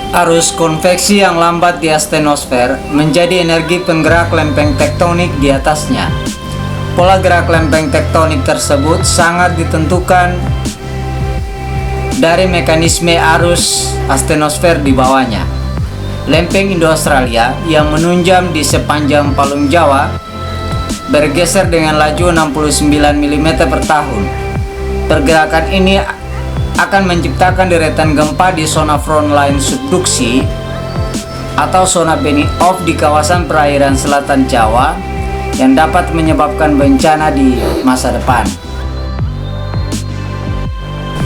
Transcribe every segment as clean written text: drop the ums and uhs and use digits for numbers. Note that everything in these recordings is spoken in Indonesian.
Arus konveksi yang lambat di astenosfer menjadi energi penggerak lempeng tektonik di atasnya. Pola gerak lempeng tektonik tersebut sangat ditentukan dari mekanisme arus astenosfer di bawahnya. Lempeng Indo-Australia yang menunjam di sepanjang Palung Jawa bergeser dengan laju 69 mm per tahun. Pergerakan ini akan menciptakan deretan gempa di zona frontline subduksi atau zona bending off di kawasan perairan selatan Jawa yang dapat menyebabkan bencana di masa depan.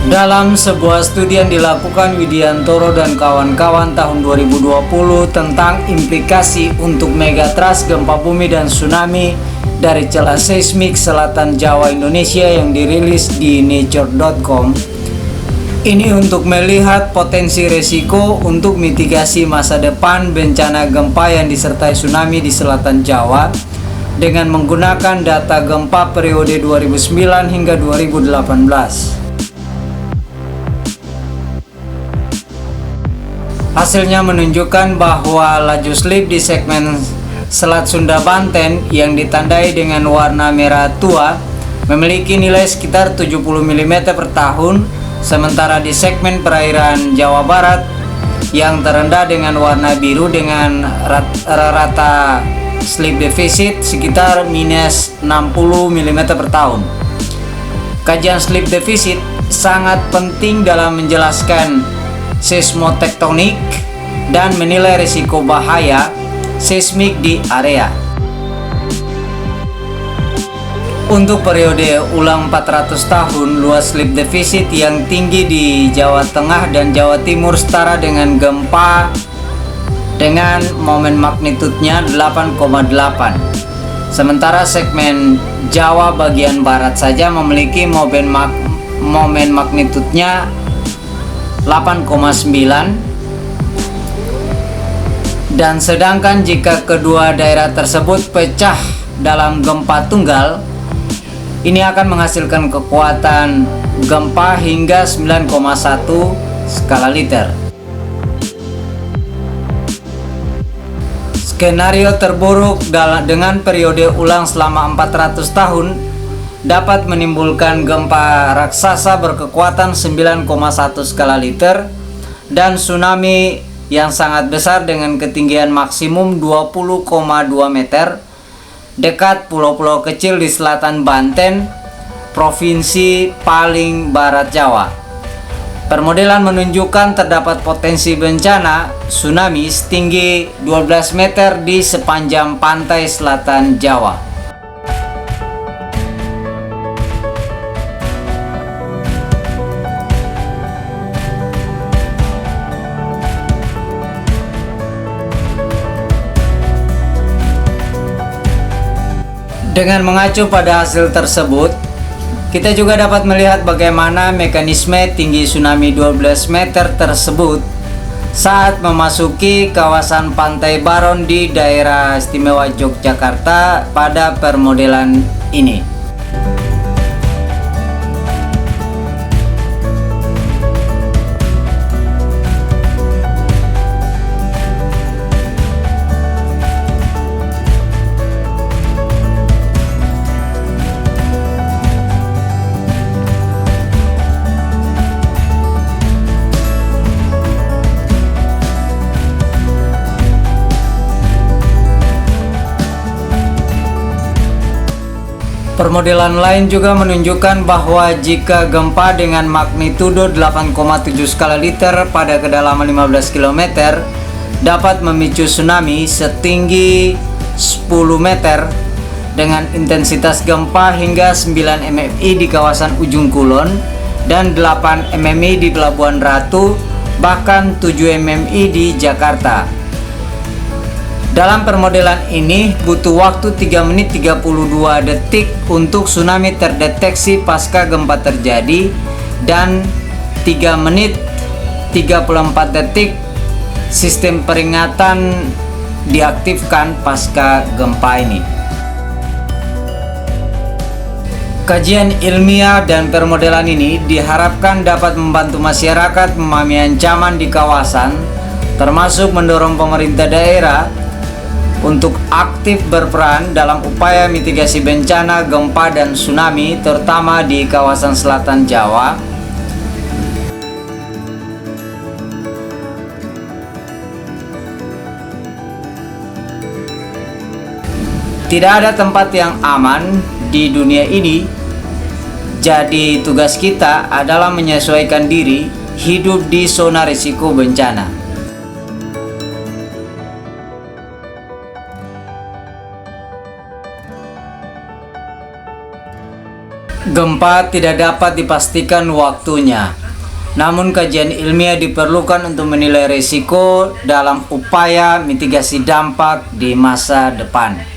Dalam sebuah studi yang dilakukan Widiantoro dan kawan-kawan tahun 2020 tentang implikasi untuk megatrust gempa bumi dan tsunami dari celah seismik selatan Jawa Indonesia yang dirilis di nature.com, ini untuk melihat potensi resiko untuk mitigasi masa depan bencana gempa yang disertai tsunami di selatan Jawa dengan menggunakan data gempa periode 2009 hingga 2018. Hasilnya menunjukkan bahwa laju slip di segmen Selat Sunda Banten yang ditandai dengan warna merah tua memiliki nilai sekitar 70 mm per tahun, sementara di segmen perairan Jawa Barat yang terendah dengan warna biru dengan rata slip defisit sekitar minus 60 mm per tahun. Kajian slip defisit sangat penting dalam menjelaskan seismotektonik dan menilai risiko bahaya seismik di area. Untuk periode ulang 400 tahun, luas slip defisit yang tinggi di Jawa Tengah dan Jawa Timur setara dengan gempa dengan momen magnitudnya 8,8. Sementara segmen Jawa bagian barat saja memiliki momen magnitudnya 8,9, dan sedangkan jika kedua daerah tersebut pecah dalam gempa tunggal, ini akan menghasilkan kekuatan gempa hingga 9,1 skala Richter. Skenario terburuk dengan periode ulang selama 400 tahun dapat menimbulkan gempa raksasa berkekuatan 9,1 skala Richter dan tsunami yang sangat besar dengan ketinggian maksimum 20,2 meter dekat pulau-pulau kecil di selatan Banten, provinsi paling barat Jawa. Permodelan menunjukkan terdapat potensi bencana tsunami setinggi 12 meter di sepanjang pantai selatan Jawa. Dengan mengacu pada hasil tersebut, kita juga dapat melihat bagaimana mekanisme tinggi tsunami 12 meter tersebut saat memasuki kawasan Pantai Baron di daerah istimewa Yogyakarta pada permodelan ini. Permodelan lain juga menunjukkan bahwa jika gempa dengan magnitudo 8,7 skala Richter pada kedalaman 15 km dapat memicu tsunami setinggi 10 meter dengan intensitas gempa hingga 9 mmi di kawasan Ujung Kulon dan 8 mmi di Pelabuhan Ratu, bahkan 7 mmi di Jakarta. Dalam permodelan ini butuh waktu 3 menit 32 detik untuk tsunami terdeteksi pasca gempa terjadi dan 3 menit 34 detik sistem peringatan diaktifkan pasca gempa ini. Kajian ilmiah dan permodelan ini diharapkan dapat membantu masyarakat memahami ancaman di kawasan, termasuk mendorong pemerintah daerah untuk aktif berperan dalam upaya mitigasi bencana gempa dan tsunami, terutama di kawasan selatan Jawa. Tidak ada tempat yang aman di dunia ini, jadi tugas kita adalah menyesuaikan diri hidup di zona risiko bencana. Gempa tidak dapat dipastikan waktunya, namun kajian ilmiah diperlukan untuk menilai risiko dalam upaya mitigasi dampak di masa depan.